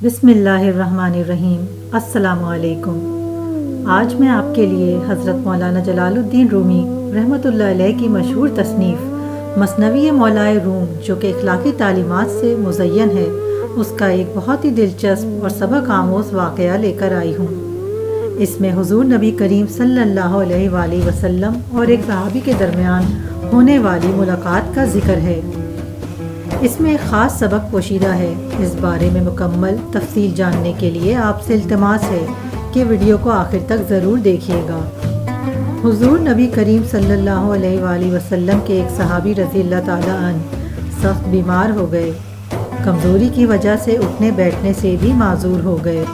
بسم اللہ الرحمن الرحیم۔ السلام علیکم۔ آج میں آپ کے لیے حضرت مولانا جلال الدین رومی رحمۃ اللہ علیہ کی مشہور تصنیف مثنوی مولائے روم، جو کہ اخلاقی تعلیمات سے مزین ہے، اس کا ایک بہت ہی دلچسپ اور سبق آموز واقعہ لے کر آئی ہوں۔ اس میں حضور نبی کریم صلی اللہ علیہ وآلہ وسلم اور ایک صحابی کے درمیان ہونے والی ملاقات کا ذکر ہے۔ اس میں ایک خاص سبق پوشیدہ ہے۔ اس بارے میں مکمل تفصیل جاننے کے لیے آپ سے التماس ہے کہ ویڈیو کو آخر تک ضرور دیکھیے گا۔ حضور نبی کریم صلی اللہ علیہ وآلہ وسلم کے ایک صحابی رضی اللہ تعالیٰ عنہ سخت بیمار ہو گئے۔ کمزوری کی وجہ سے اٹھنے بیٹھنے سے بھی معذور ہو گئے۔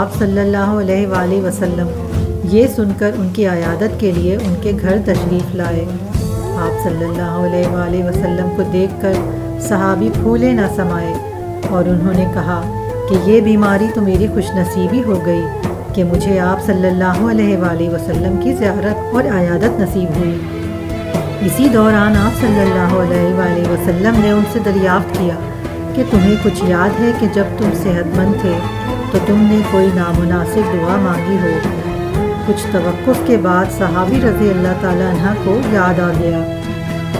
آپ صلی اللہ علیہ وآلہ وسلم یہ سن کر ان کی عیادت کے لیے ان کے گھر تشریف لائے۔ آپ صلی اللہ علیہ وآلہ وسلم کو دیکھ کر صحابی پھولے نہ سمائے اور انہوں نے کہا کہ یہ بیماری تو میری خوش نصیبی ہو گئی کہ مجھے آپ صلی اللہ علیہ وآلہ وسلم کی زیارت اور عیادت نصیب ہوئی۔ اسی دوران آپ صلی اللہ علیہ وآلہ وسلم نے ان سے دریافت کیا کہ تمہیں کچھ یاد ہے کہ جب تم صحت مند تھے تو تم نے کوئی نامناسب دعا مانگی ہو؟ کچھ توقف کے بعد صحابی رضی اللہ تعالیٰ عنہ کو یاد آ گیا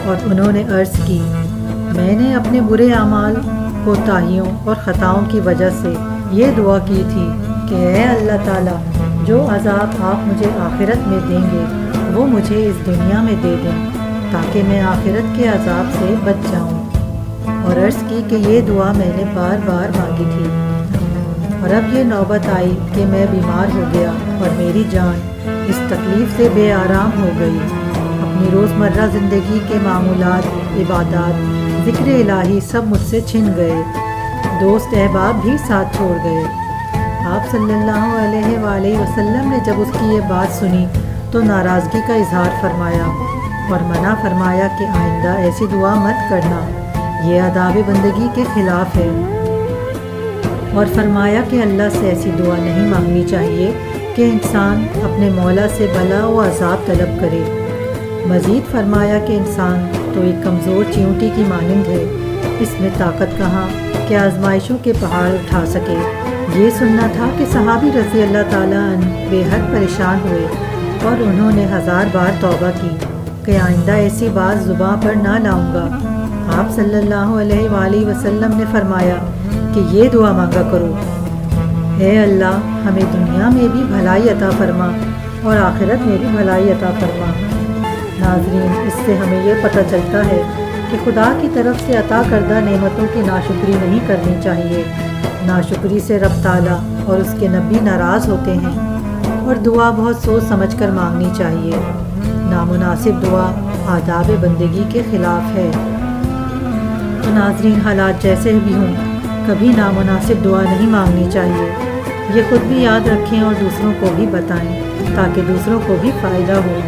اور انہوں نے عرض کی، میں نے اپنے برے اعمال کوتاہیوں اور خطاؤں کی وجہ سے یہ دعا کی تھی کہ اے اللہ تعالیٰ، جو عذاب آپ مجھے آخرت میں دیں گے وہ مجھے اس دنیا میں دے دیں تاکہ میں آخرت کے عذاب سے بچ جاؤں، اور عرض کی کہ یہ دعا میں نے بار بار مانگی تھی، اور اب یہ نوبت آئی کہ میں بیمار ہو گیا اور میری جان اس تکلیف سے بے آرام ہو گئی۔ اپنی روزمرہ زندگی کے معمولات، عبادات، ذکر الہی سب مجھ سے چھن گئے، دوست احباب بھی ساتھ چھوڑ گئے۔ آپ صلی اللہ علیہ وآلہ وسلم نے جب اس کی یہ بات سنی تو ناراضگی کا اظہار فرمایا اور منع فرمایا کہ آئندہ ایسی دعا مت کرنا، یہ آداب بندگی کے خلاف ہے، اور فرمایا کہ اللہ سے ایسی دعا نہیں مانگنی چاہیے کہ انسان اپنے مولا سے بلا و عذاب طلب کرے۔ مزید فرمایا کہ انسان تو ایک کمزور چیونٹی کی مانند ہے، اس میں طاقت کہاں کہ آزمائشوں کے پہاڑ اٹھا سکے۔ یہ سننا تھا کہ صحابی رضی اللہ تعالیٰ عنہ بے حد پریشان ہوئے اور انہوں نے 1000 بار توبہ کی کہ آئندہ ایسی بات زباں پر نہ لاؤں گا۔ آپ صلی اللہ علیہ وآلہ وسلم نے فرمایا کہ یہ دعا مانگا کرو، اے اللہ ہمیں دنیا میں بھی بھلائی عطا فرما اور آخرت میں بھی بھلائی عطا فرما۔ ناظرین، اس سے ہمیں یہ پتہ چلتا ہے کہ خدا کی طرف سے عطا کردہ نعمتوں کی ناشکری نہیں کرنی چاہیے۔ ناشکری سے رب تعالیٰ اور اس کے نبی ناراض ہوتے ہیں، اور دعا بہت سوچ سمجھ کر مانگنی چاہیے۔ نامناسب دعا آداب بندگی کے خلاف ہے۔ تو ناظرین، حالات جیسے بھی ہوں، کبھی نامناسب دعا نہیں مانگنی چاہیے۔ یہ خود بھی یاد رکھیں اور دوسروں کو بھی بتائیں تاکہ دوسروں کو بھی فائدہ ہو۔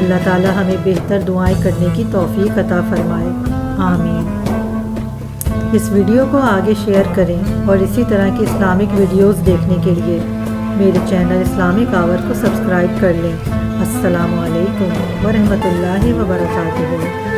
اللہ تعالیٰ ہمیں بہتر دعائیں کرنے کی توفیق عطا فرمائے، آمین۔ اس ویڈیو کو آگے شیئر کریں اور اسی طرح کی اسلامک ویڈیوز دیکھنے کے لیے میرے چینل اسلامک آور کو سبسکرائب کر لیں۔ السلام علیکم ورحمۃ اللہ وبرکاتہ۔